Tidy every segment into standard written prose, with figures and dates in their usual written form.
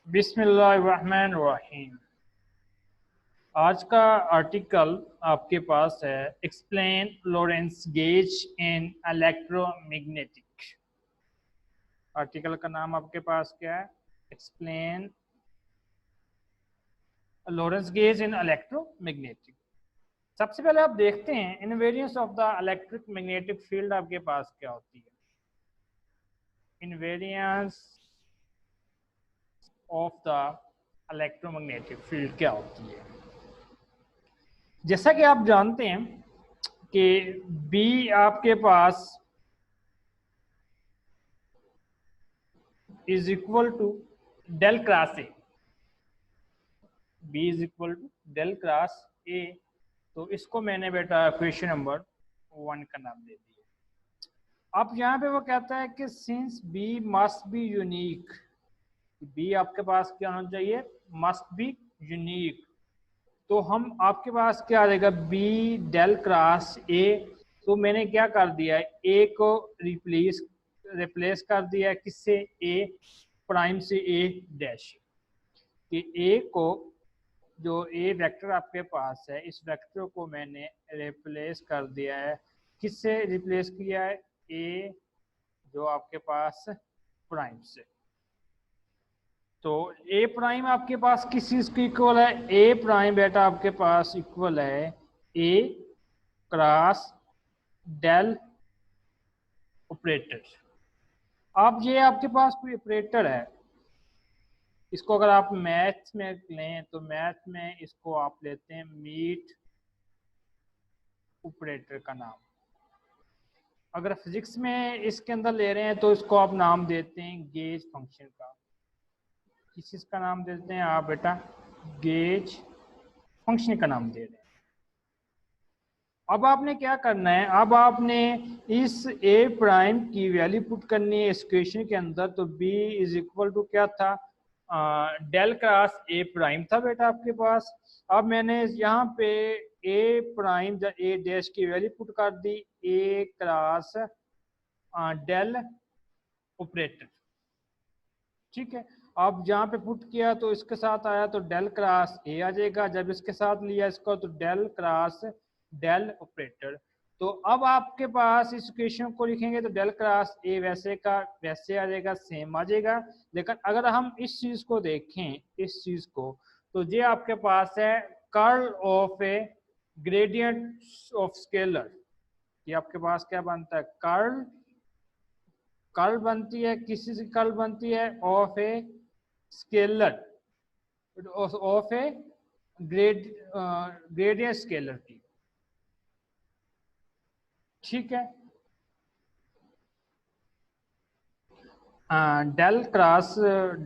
बिस्मिल्लाहिर्रहमानिर्रहीम। आज का आर्टिकल आपके पास है एक्सप्लेन लॉरेंस गेज इन इलेक्ट्रोमैग्नेटिक। आर्टिकल का नाम आपके पास क्या है? एक्सप्लेन लॉरेंस गेज इन इलेक्ट्रोमैग्नेटिक। सबसे पहले आप देखते हैं invariance of the electric magnetic field आपके पास क्या होती है। Invariance of the electromagnetic field क्या होती है? जैसा कि आप जानते हैं कि बी आपके पास is equal to del cross A. B is equal to del cross A. तो इसको मैंने बेटा क्वेश्चन नंबर 1 का नाम दे दिया। अब यहाँ पे वो कहता है कि since B must be unique, B आपके पास क्या होना चाहिए? Must be unique. तो हम आपके पास क्या आ जाएगा? B del cross A. तो मैंने क्या कर दिया है? ए को रिप्लेस कर दिया है किससे? ए प्राइम से ए डैश। कि ए को जो ए वेक्टर आपके पास है, इस वेक्टर को मैंने रिप्लेस कर दिया है। किससे रिप्लेस किया है? ए जो आपके पास प्राइम से। तो ए प्राइम आपके पास किस चीज को इक्वल है? ए प्राइम बेटा आपके पास इक्वल है ए क्रॉस डेल ऑपरेटर। अब ये आपके पास कोई ऑपरेटर है, इसको अगर आप मैथ में लें तो मैथ में इसको आप लेते हैं मीट ऑपरेटर का नाम। अगर फिजिक्स में इसके अंदर ले रहे हैं तो इसको आप नाम देते हैं गेज फंक्शन का। किस चीज का नाम देते हैं आप बेटा? गेज फंक्शन का नाम दे रहे हैं। अब आपने क्या करना है? अब आपने इस ए प्राइम की वैल्यू पुट करनी है इस क्वेश्चन के अंदर। तो बी इज इक्वल टू क्या था? डेल क्रॉस ए प्राइम था बेटा आपके पास। अब मैंने यहाँ पे ए प्राइम ए डैश की वैल्यू पुट कर दी ए क्रॉस डेल ऑपरेटर। ठीक है। अब जहाँ पे पुट किया तो इसके साथ आया तो डेल क्रॉस ए आ जाएगा। जब इसके साथ लिया इसको तो डेल क्रॉस डेल ऑपरेटर। तो अब आपके पास इस इक्वेशन को लिखेंगे तो डेल क्रॉस ए वैसे का वैसे आ जाएगा, सेम आ जाएगा। लेकिन अगर हम इस चीज को देखें, इस चीज को, तो ये आपके पास है curl of a gradient of scalar. ये आपके पास क्या बनता है? कर्ल कर्ल बनती है, किसी से कर्ल बनती है? Of a scalar, of a gradient scalar की। ठीक है। डेल क्रॉस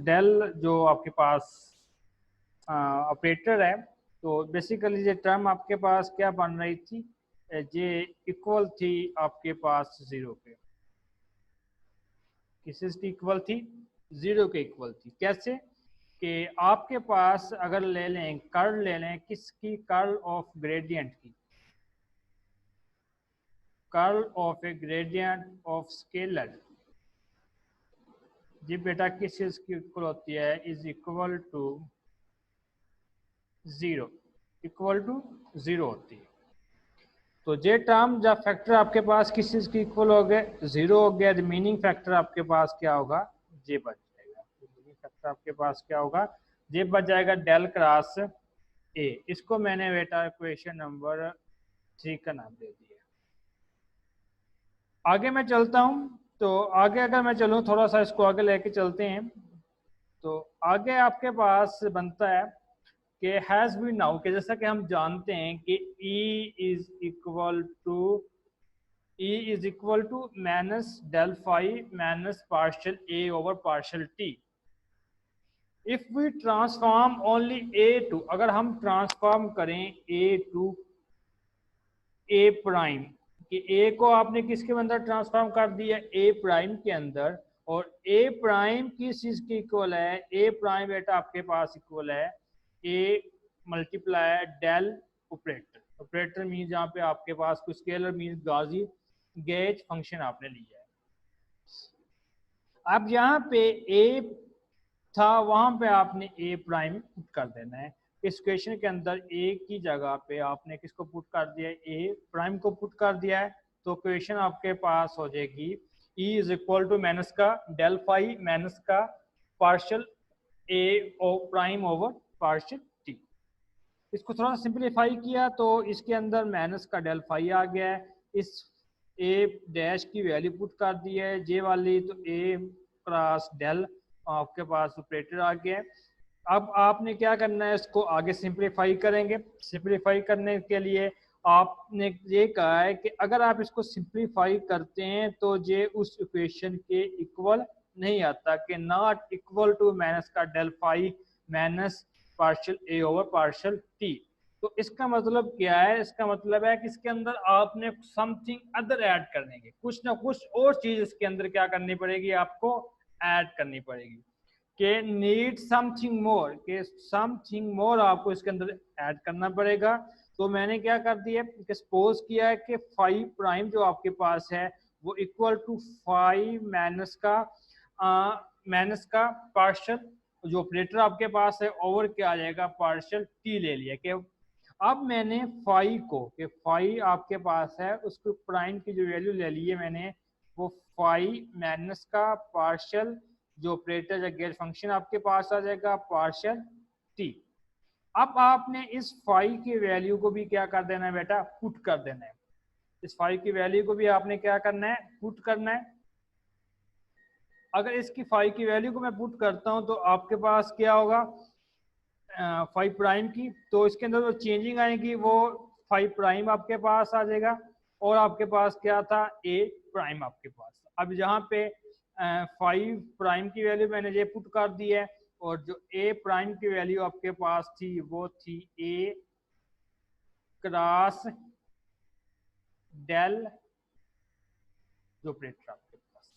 डेल जो आपके पास ऑपरेटर है, तो बेसिकली ये टर्म आपके पास क्या बन रही थी? ये इक्वल थी आपके पास जीरो के। किसकी इक्वल थी? जीरो के इक्वल थी। कैसे? कि आपके पास अगर ले लें कर्ल, ले लें किसकी? कर्ल ऑफ ग्रेडियंट की। Curl of a gradient of scalar G बेटा किस चीज की इक्वल होती है? Is equal to zero. Equal to zero होती है। तो जे टर्म जब फैक्टर आपके पास किस चीज की इक्वल हो गए? जीरो हो गया। रिमेनिंग फैक्टर आपके पास क्या होगा? जे बच जाएगा। रिमेनिंग फैक्टर आपके पास क्या होगा? जे बच जाएगा डेल क्रॉस ए। इसको मैंने बेटा इक्वेशन नंबर 3 का नाम दे दिया। आगे मैं चलता हूं। तो आगे अगर मैं चलूं, थोड़ा सा इसको आगे लेके चलते हैं। तो आगे आपके पास बनता है कि हैज बीन नाउ, कि जैसा कि हम जानते हैं कि E is equal to minus del phi minus partial A over partial t. If we transform only A to, अगर हम ट्रांसफॉर्म करें ए टू ए प्राइम, कि ए को आपने किसके अंदर ट्रांसफॉर्म कर दिया? ए प्राइम के अंदर। और ए प्राइम किस चीज की इक्वल है? ए प्राइम बेटा आपके पास इक्वल है A multiply del operator. Operator mean जहाँ पे आपके पास कुछ स्केलर मीन गाजी गेज फंक्शन आपने लिया है। अब यहाँ पे ए था वहां पे आपने ए प्राइम पुट कर देना है। इस क्वेश्चन के अंदर ए की जगह पे आपने किसको पुट कर दिया है, ए प्राइम को पुट कर दिया है। तो क्वेश्चन आपके पास हो जाएगी E is equal to minus का डेल फाई माइनस का partial A o prime over partial t. इसको थोड़ा सा सिंप्लीफाई किया तो इसके अंदर माइनस का डेल फाई आ गया है। इस ए डैश की वैल्यू पुट कर दी है जे वाली, तो ए क्रॉस डेल आपके पास ऑपरेटर आ गया है। अब आपने क्या करना है, इसको आगे सिंप्लीफाई करेंगे। सिंप्लीफाई करने के लिए आपने ये कहा है कि अगर आप इसको सिंप्लीफाई करते हैं तो ये उस इक्वेशन के इक्वल नहीं आता, कि नॉट इक्वल टू माइनस का del phi minus partial A over partial T. तो इसका मतलब क्या है, इसका मतलब है कि इसके अंदर आपने समथिंग अदर ऐड करने की, कुछ ना कुछ और चीज इसके अंदर क्या करनी पड़ेगी, आपको ऐड करनी पड़ेगी, कि नीड समथिंग मोर, कि समथिंग मोर आपको इसके अंदर ऐड करना पड़ेगा। तो मैंने क्या कर दिया कि सपोज किया है कि फाइव प्राइम जो आपके पास है वो इक्वल टू फाइव माइनस का पार्शियल जो ऑपरेटर आपके पास है ओवर क्या आ जाएगा पार्शियल टी ले लिया। कि अब मैंने फाइव को, कि फाइव आपके पास है उसको प्राइम की जो वैल्यू ले ली है मैंने, वो फाइव माइनस का पार्शियल जो ऑपरेटर या गेट फंक्शन आपके पास आ जाएगा पार्शियल टी। अब आपने इस फाइव की वैल्यू को भी क्या कर देना है बेटा, पुट कर देना है। इस फाइव की वैल्यू को भी आपने क्या करना है, पुट करना है। अगर इसकी फाइव की वैल्यू को मैं पुट करता हूं तो आपके पास क्या होगा, फाइव प्राइम की, तो इसके अंदर जो चेंजिंग आएगी वो फाइव प्राइम आपके पास आ जाएगा, और आपके पास क्या था, ए प्राइम आपके पास। अब यहाँ पे फाइव प्राइम की वैल्यू मैंने ये पुट कर दी है, और जो ए प्राइम की वैल्यू आपके पास थी वो थी ए क्रॉस डेल जो ऑपरेटर आपके पास।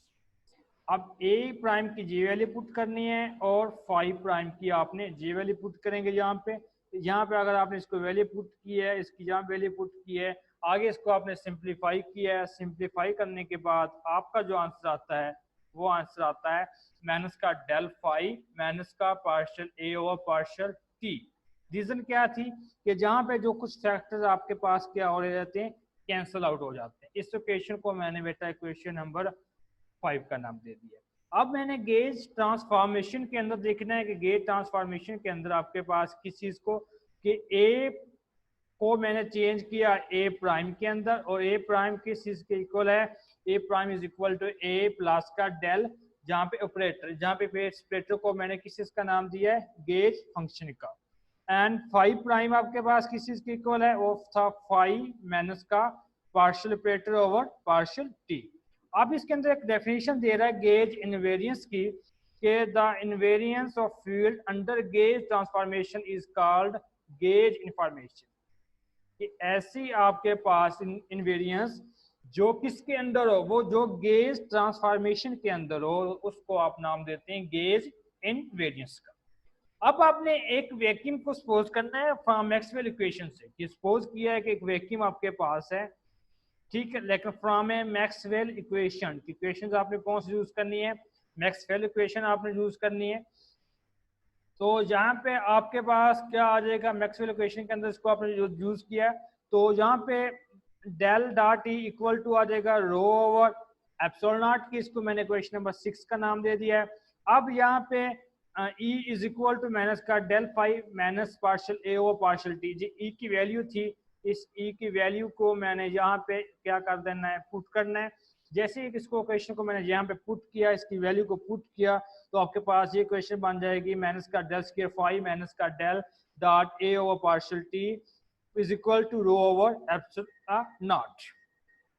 अब ए प्राइम की जी वैल्यू पुट करनी है और फाइव प्राइम की आपने जी वैल्यू पुट करेंगे यहाँ पे अगर आपने इसको वैल्यू पुट की है, इसकी जहाँ वैल्यू पुट की है, आगे इसको आपने सिंप्लीफाई किया है। सिंप्लीफाई करने के बाद आपका जो आंसर आता है वो आंसर आता है माइनस का डेल फाइव माइनस का partial A over partial T. Reason क्या थी कि जहाँ पे जो कुछ फैक्टर्स आपके पास क्या हो जाते हैं, कैंसल आउट हो जाते हैं। इस इक्वेशन को मैंने बेटा इक्वेशन नंबर 5 का नाम दे दिया। अब मैंने गेज ट्रांसफॉर्मेशन के अंदर देखना है कि गेज ट्रांसफॉर्मेशन के अंदर आपके पास किस चीज को, कि ए को मैंने चेंज किया ए प्राइम के अंदर, और ए प्राइम किस चीज के इक्वल है, A prime is equal to A plus का डेल, जहाँ पे ऑपरेटर, जहाँ पे ऑपरेटर को मैंने किस चीज का नाम दिया है, गेज फंक्शन का। एंड फाइव प्राइम आपके पास किस चीज के इक्वल है, वो था फाइव माइनस का partial operator over partial T. अब इसके अंदर एक डेफिनेशन दे रहा है गेज इनवेरियंस की, कि the invariance of field under gauge transformation is called gauge information. कि ऐसी आपके पास इनवेरियंस जो किसके अंदर हो, वो जो गेज ट्रांसफॉर्मेशन के अंदर हो, उसको आप नाम देते हैं गेज इनवेरियंस का। अब आपने एक वैक्यूम को सपोज करना है फ्रॉम मैक्सवेल इक्वेशन से, कि सपोज किया है कि एक वैक्यूम आपके पास है, ठीक है, लेकिन from A Maxwell equation, equation आपने कौन सी यूज करनी है, मैक्सवेल इक्वेशन आपने यूज करनी है। तो यहाँ पे आपके पास क्या आ जाएगा, मैक्सवेल इक्वेशन के अंदर इसको आपने यूज किया, तो यहाँ पे del dot E equal to आ जाएगा रो ओवर एप्सिलॉन नॉट की, इसको मैंने क्वेश्चन नंबर 6 का नाम दे दिया है। अब यहाँ पे E is equal to minus का del five minus partial A over partial t, जी ई की वैल्यू थी, इस ई की वैल्यू को मैंने यहाँ पे क्या कर देना है, पुट करना है। जैसे ही इसको क्वेश्चन को मैंने यहाँ पे पुट किया, इसकी वैल्यू को पुट किया, तो आपके पास ये क्वेश्चन बन जाएगी माइनस का डेल स्क्वायर फाइव माइनस का del dot A over partial T is equal to rho over epsilon naught.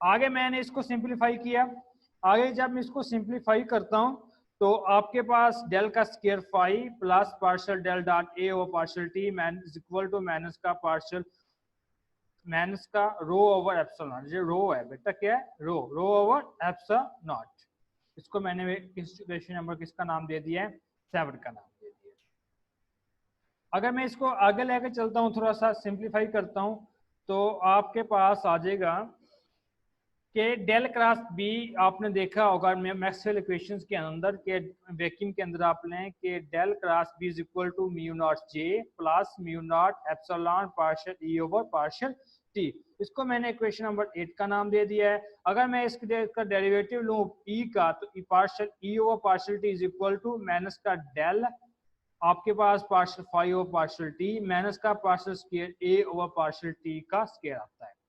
आगे मैंने इसको सिंप्लीफाई किया, आगे जब मैं इसको सिंप्लीफाई करता हूँ तो आपके पास डेल का square five plus partial del dot A over partial T is equal to minus का पार्शियल माइनस का रो ओवर एप्सिलॉन नॉट। ये रो है बेटा, क्या है, रो ओवर एप्सिलॉन नॉट। इसको मैंने क्वेश्चन नंबर किसका नाम दे दिया है, 7 का नाम दे दिया। अगर मैं इसको आगे लेकर चलता हूँ, थोड़ा सा सिंप्लीफाई करता हूँ, तो आपके पास आ जाएगा कि डेल क्रॉस बी आपने देखा होगा मैक्सवेल इक्वेशंस के अंदर के वैक्यूम के अंदर आप लें कि del cross B is equal to mu naught J plus mu naught epsilon partial E over partial t. इसको मैंने इक्वेशन नंबर 8 का नाम दे दिया है। अगर मैं इसका डेरिवेटिव लूँ ई का तो partial E over partial T is equal to minus का डेल आपके पास partial phi over partial T minus का partial square A over partial T का स्क्वायर आता है।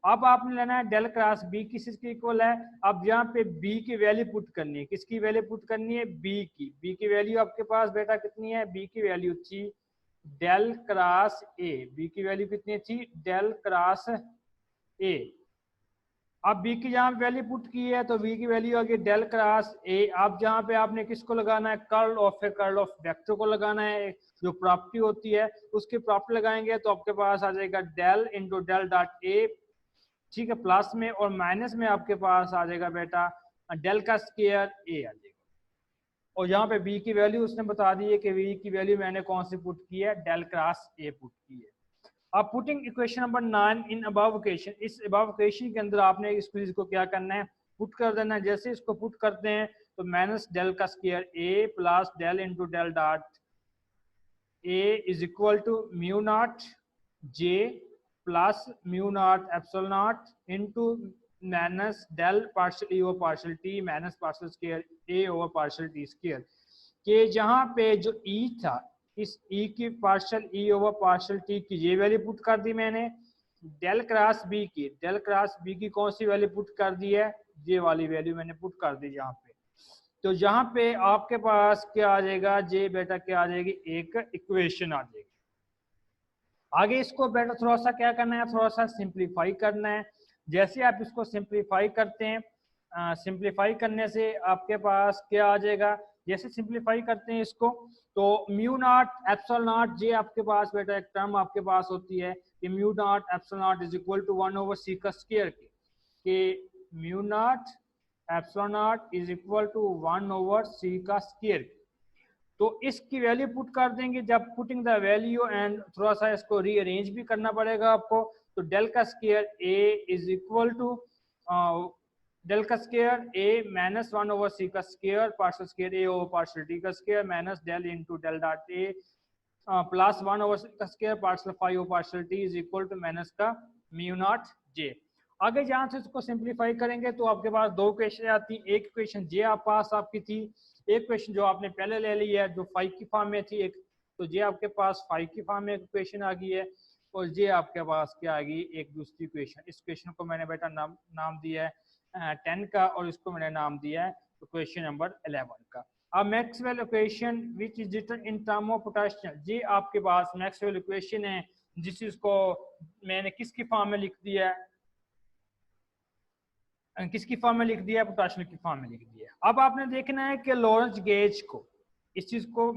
अब आपने लेना है डेल क्रॉस बी किस के इक्वल है। अब यहाँ पे बी की वैल्यू पुट करनी है, किसकी वैल्यू पुट करनी है, बी की वैल्यू आपके पास बेटा कितनी है, बी की वैल्यू थी डेल क्रॉस ए, बी की वैल्यू कितनी थी, डेल क्रॉस ए। अब बी की जहाँ वैल्यू पुट की है तो बी की वैल्यू आ गई डेल क्रॉस ए। अब जहाँ पे आपने किसको लगाना है, कर्ल ऑफ वेक्टर को लगाना है, जो प्रॉपर्टी होती है उसकी प्रॉपर्टी लगाएंगे तो आपके पास आ जाएगा del into del dot A, ठीक है, प्लस में, और माइनस में आपके पास आ जाएगा बेटा डेल का स्क्वायर ए आ जाएगा। और यहाँ पे बी की वैल्यू उसने बता दी है कि बी की वैल्यू मैंने कौन सी पुट की है, डेल क्रॉस ए पुट की है। अब putting equation number 9 in above equation, इस अबव इक्वेशन के अंदर आपने इसको क्या करना है, पुट कर देना है। जैसे इसको पुट करते हैं तो माइनस डेल का square A plus del into del dot A is equal to mu naught J plus mu naught epsilon naught into minus del partial E over partial T minus partial square A over partial t square, के जहाँ पे जो E था इस E की partial E over partial t की ये value put कर दी मैंने, डेल क्रॉस बी की, डेल क्रॉस बी की कौन सी वैल्यू पुट कर दी है, ये वाली वैल्यू मैंने पुट कर दी यहाँ पे। तो यहाँ पे आपके पास क्या आ जाएगा, जे बेटा क्या आ जाएगी, एक इक्वेशन आ जाएगी। आगे इसको बेटा थोड़ा सा क्या करना है, थोड़ा सा सिंप्लीफाई करना है। जैसे आप इसको सिंप्लीफाई करते हैं, सिंप्लीफाई करने से आपके पास क्या आ जाएगा, जैसे सिंप्लीफाई करते हैं इसको तो म्यू नॉट एप्सिलॉन नॉट जे आपके पास बेटा एक टर्म आपके पास होती है कि mu naught epsilon naught is equal to 1 over सी का स्क्वायर के mu naught epsilon naught is equal to 1 over सी का स्क्वायर। तो इसकी वैल्यू पुट कर देंगे, जब पुटिंग द वैल्यू एंड थोड़ा सा इसको रीअरेंज भी करना पड़ेगा आपको, तो डेल का square A is equal to del का स्क्वायर ए माइनस 1 ओवर सी का square partial square A over partial T का square minus del into del dot A plus 1 over सी का square partial phi over partial T is equal to minus का mu naught J. आगे जहाँ से इसको simplify करेंगे तो आपके पास दो इक्वेशन आती, एक इक्वेशन जे आप पास आपकी थी, एक क्वेश्चन जो आपने पहले ले ली है जो 5 की फॉर्म में थी एक, तो ये आपके पास 5 की फॉर्म में इक्वेशन आ गई है, और ये आपके पास क्या आ गई, एक दूसरी इक्वेशन। इस क्वेश्चन को मैंने बेटा नाम दिया है 10 का, और इसको मैंने नाम दिया है इक्वेशन नंबर 11 का। अब Maxwell equation which is written in term of potential, ये आपके पास मैक्सवेल इक्वेशन है जिसको मैंने किसकी फॉर्म में लिख दिया है, किसकी फॉर्म में लिख दिया है, पोटेंशियल की फॉर्म में लिख दिया है। अब आपने देखना है कि लॉरेंज गेज को, इस चीज को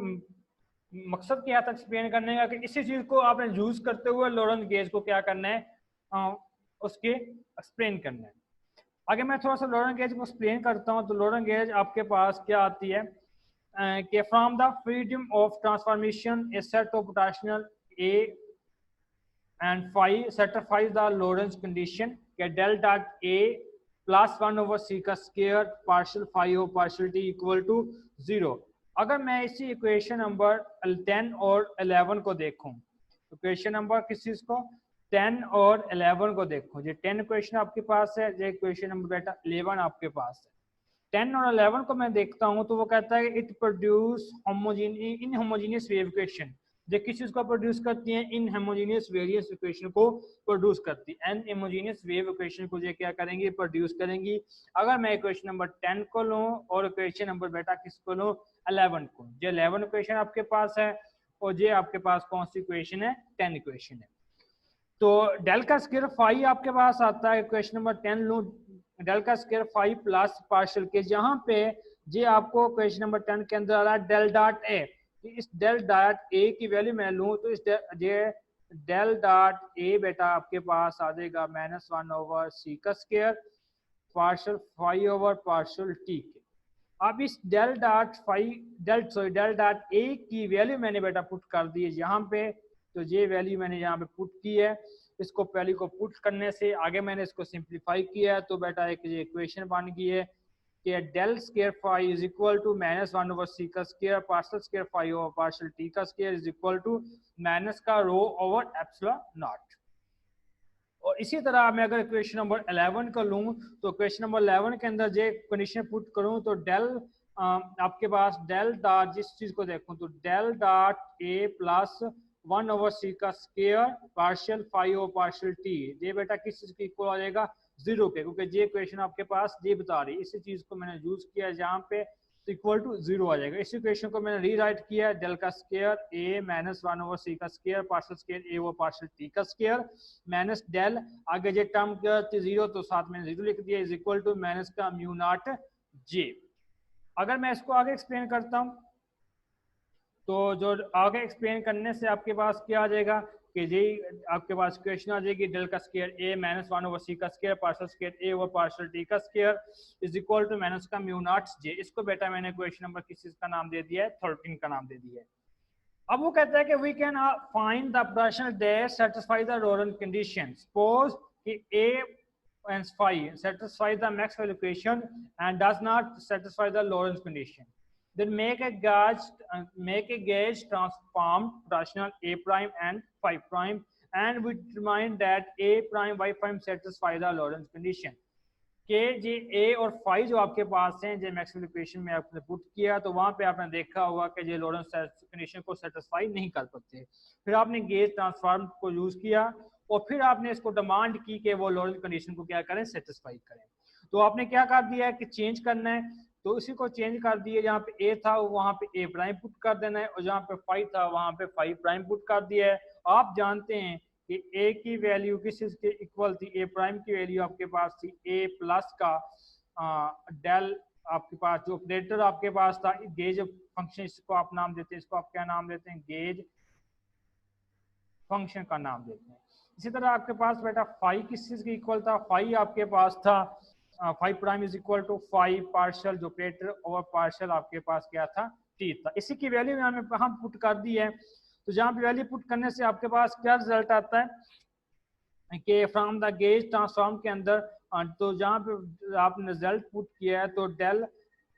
मकसद क्या था एक्सप्लेन करने का, कि इसी चीज को आपने यूज करते हुए लॉरेंज गेज को क्या करना है, उसके एक्सप्लेन करना है। आगे मैं थोड़ा सा लॉरेंज गेज को एक्सप्लेन करता हूँ। तो लॉरेंज गेज आपके पास क्या आती है कि from the freedom of transformation a set of potential A and phi satisfies the Lorenz condition के del dot A plus 1 over सी का square partial phi over partial T equal to 0। अगर मैं इसी इक्वेशन नंबर 10 और 11 को देखूं, equation number किस चीज को, 10 और 11 को देखो, ये 10 इक्वेशन आपके पास है, ये इक्वेशन नंबर बेटा 11 आपके पास है। 10 और 11 को मैं देखता हूं तो वो कहता है it produce in homogeneous wave equation, जो किस चीज को प्रोड्यूस करती है, इन होमोजेनियस वेरियस इक्वेशन को प्रोड्यूस करती है। एन होमोजेनियस वेव इक्वेशन को ये क्या करेंगी, प्रोड्यूस करेंगी। अगर मैं इक्वेशन नंबर 10 को लूं और इक्वेशन नंबर बेटा किसको लूं, 11 को, ये 11 इक्वेशन आपके पास है, और ये आपके पास कौन सी इक्वेशन है, 10 इक्वेशन है। तो डेल का स्क्वायर फाई आपके पास आता है, इक्वेशन नंबर 10 लूं, डेल का स्क्वायर फाई प्लस पार्शियल के, जहां पे ये आपको इक्वेशन नंबर 10 के अंदर आ रहा है डेल डॉट ए, इस डेल डॉट ए की वैल्यू मैं लूं तो इस डेल डॉट ए बेटा आपके पास आ जाएगा -1 ओवर सी का square partial phi over partial t के। अब इस डेल डॉट ए की वैल्यू मैंने बेटा पुट कर दी है यहाँ पे, तो ये वैल्यू मैंने यहाँ पे पुट की है। इसको पहले को पुट करने से आगे मैंने इसको सिंप्लीफाई किया है, तो बेटा एक ये इक्वेशन बन गई है कि del square phi is equal to -1 over सी का square partial square phi over partial T का square is equal to minus का रो ओवर एप्सिलॉन नॉट। और इसी तरह मैं अगर इक्वेशन नंबर 11 का लूँ तो इक्वेशन नंबर 11 के अंदर जो कंडीशन पुट करूँ तो डेल आपके पास डेल डॉट जिस चीज को देखूं तो del dot A plus 1 over सी का square partial five over partial T, ये बेटा किस चीज के इक्वल आ जाएगा, 0 के, क्योंकि ये इक्वेशन आपके पास ये बता रही है, इसी चीज को मैंने यूज किया जहाँ पे इक्वल टू 0 आ जाएगा। इस इक्वेशन को मैंने रीराइट किया डेल का स्क्वायर ए -1 ओवर सी का square partial square A over partial T का स्क्वायर माइनस डेल आगे जे टर्म क्या 0 तो साथ में 0 लिख दिया इज इक्वल टू माइनस का म्यू नॉट जे। अगर मैं इसको आगे एक्सप्लेन करता हूं तो जो आगे एक्सप्लेन करने से आपके पास क्या आ जाएगा कि जी आपके पास क्वेश्चन आ जाएगी डेल का स्क्वायर ए -1 ओवर सी का square partial square A over partial T का square is equal to minus का म्यू नॉट जे। इसको बेटा मैंने क्वेश्चन नंबर किस चीज का नाम दे दिया है, 13 का नाम दे दिया है। अब वो कहता है कि we can find the potential that satisfy the Lorentz condition. Suppose कि A and phi satisfy the Maxwell equation and does not satisfy the Lorentz condition, then make a gauge transformed rotational A prime and phi prime, and we determine that A prime y prime satisfy the Lorentz condition। के जे ए और phi जो आपके पास हैं जो Maxwell equation में आपने put किया तो वहां पे आपने देखा होगा कि जो लॉरेंस कंडीशन को सेटिस्फाई नहीं कर सकते, फिर आपने गेज ट्रांसफॉर्म को यूज किया और फिर आपने इसको डिमांड की कि वो लॉरेंस कंडीशन को क्या करें, सेटिस्फाई करें। तो आपने क्या कर दिया है कि चेंज करना है, तो इसी को चेंज कर दिए, जहाँ पे ए था वहां पे ए प्राइम पुट कर देना है और जहाँ पे फाई था वहां पे फाई प्राइम पुट कर दिया है। आप जानते हैं कि ए की वैल्यू किस चीज के इक्वल थी, ए प्राइम की वैल्यू आपके पास थी ए प्लस का डेल, आपके पास जो ऑपरेटर आपके पास था गेज फंक्शन, इसको आप नाम देते हैं, इसको आप क्या नाम देते हैं, गेज फंक्शन का नाम देते हैं। इसी तरह आपके पास बेटा फाई किस चीज के इक्वल था, फाई आपके पास था phi prime is equal to phi partial जो ऑपरेटर ओवर पार्शियल आपके पास क्या था, टी था। इसी की वैल्यू हम पुट कर दी है, तो जहाँ पे वैल्यू पुट करने से आपके पास क्या रिजल्ट आता है कि फ्रॉम द गेज ट्रांसफॉर्म के अंदर, तो जहाँ पे आपने रिजल्ट पुट किया है तो डेल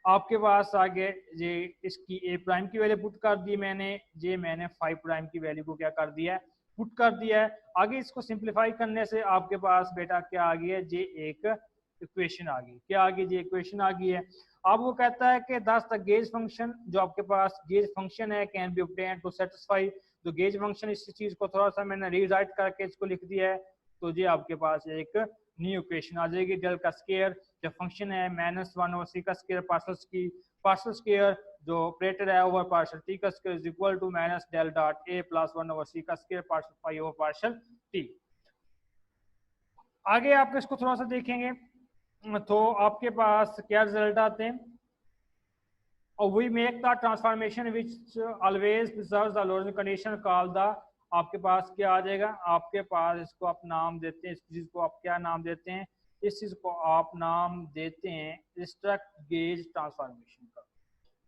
आपके पास आगे ये इसकी ए प्राइम की वैल्यू पुट कर दी मैंने फाइव प्राइम की वैल्यू को क्या कर दिया है, पुट कर दिया है। आगे इसको सिंप्लीफाई करने से आपके पास बेटा क्या आ गया है, ये एक इक्वेशन आ गई, क्या आ गई, ये इक्वेशन आ गई है। अब वो कहता है कि दस द गेज फंक्शन जो आपके पास गेज फंक्शन है can be obtained to satisfy, तो गेज फंक्शन इस चीज को थोड़ा सा मैंने रीराइट करके इसको लिख दिया है, तो ये आपके पास एक न्यू इक्वेशन आ जाएगी। डेल का स्क्वायर जो फंक्शन है -1 ओवर सी का स्क्वायर पार्शियल स्क्वायर जो ऑपरेटर है ओवर पार्शियल टी का square is equal to minus del dot A plus 1 over सी का square partial phi over partial T. आगे आप इसको थोड़ा सा देखेंगे तो आपके पास क्या रिजल्ट आते हैं, और we make the transformation which always preserves the Lorentz condition called the, आपके पास क्या आ जाएगा, आपके पास इसको आप नाम देते हैं, इस चीज को आप क्या नाम देते हैं, इस चीज को आप नाम देते हैं रिस्ट्रक्ट गेज ट्रांसफॉर्मेशन का।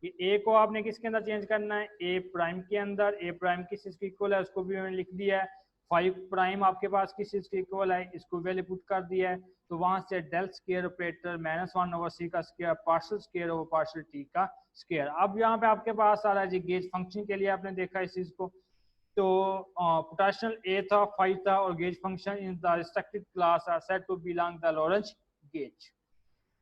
कि ए को आपने किसके अंदर चेंज करना है, ए प्राइम के अंदर, ए प्राइम किस चीज की इक्वल है उसको भी मैंने लिख दिया है, फाइव प्राइम आपके पास किस चीज की इक्वल है इसको वैल्यू पुट कर दिया है, तो वहां से डेल स्क्वायर ऑपरेटर -1 ओवर सी का square partial square over partial T का स्क्वायर। अब यहाँ पे आपके पास आ रहा है जी गेज फंक्शन के लिए आपने देखा इस चीज को, तो पोटेंशियल ए था, फाइव था और gauge function in the restricted class are said to belong the Lorentz gauge.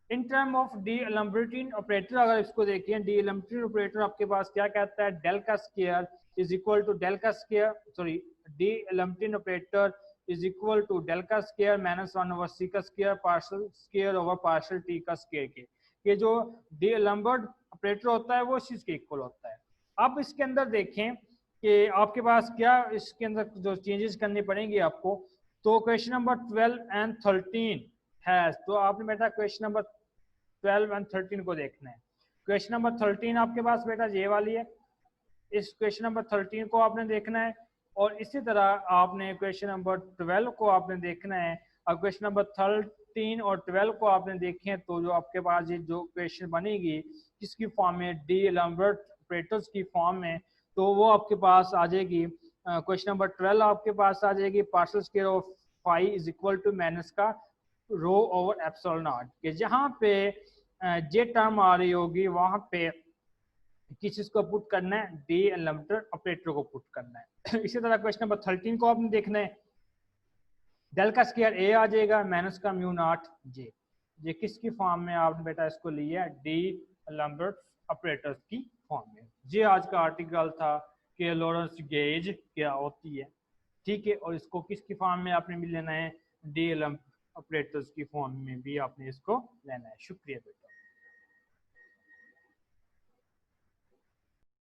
In term of D एलम्बर्टिन operator अगर इसको देखिए, डी एलम्बर्टिन ऑपरेटर आपके पास क्या कहता है, डेल का square is equal to del का square, sorry D एलम्बर्टिन operator is equal to del का स्क्वायर -1 ओवर सी का square partial square over partial T का स्क्वायर के, ये जो डी एलम्बर्ट ऑपरेटर होता है वो इस चीज के इक्वल होता है। अब इसके अंदर देखें कि आपके पास क्या इसके अंदर जो चेंजेस करनी पड़ेंगी आपको, तो क्वेश्चन नंबर 12 एंड 13 है, तो आपने बेटा क्वेश्चन नंबर 12 एंड 13 को देखना है। क्वेश्चन नंबर 13 आपके पास बेटा ये वाली है, इस क्वेश्चन नंबर 13 को आपने देखना है, और इसी तरह आपने क्वेश्चन नंबर 12 को आपने देखना है। और क्वेश्चन नंबर 13 और 12 को आपने देखें तो जो आपके पास ये जो क्वेश्चन बनेगी किसकी फॉर्म में, डी एलम्बर्ट ऑपरेटर्स की फॉर्म में, तो वो आपके पास आ जाएगी। क्वेश्चन नंबर 12 आपके पास आ जाएगी partial square of phi is equal to minus का रो ओवर एप्सिलॉन नॉट, कि जहाँ पे जे टर्म आ रही होगी वहाँ पे किस चीज को पुट करना है, डी एलिमेंटर ऑपरेटर को पुट करना है। इसी तरह क्वेश्चन नंबर 13 को आपने देखना है, डेल का स्क्वायर ए आ जाएगा माइनस का म्यू नॉट जे, ये किसकी फॉर्म में आपने बेटा इसको लिया, डी एलिमेंटर ऑपरेटर्स की फॉर्म में। ये आज का आर्टिकल था कि लॉरेंस गेज क्या होती है, ठीक है, और इसको किसकी फॉर्म में आपने भी लेना है, डी एलिमेंटर ऑपरेटर्स की फॉर्म में भी आपने इसको लेना है। शुक्रिया बेटा।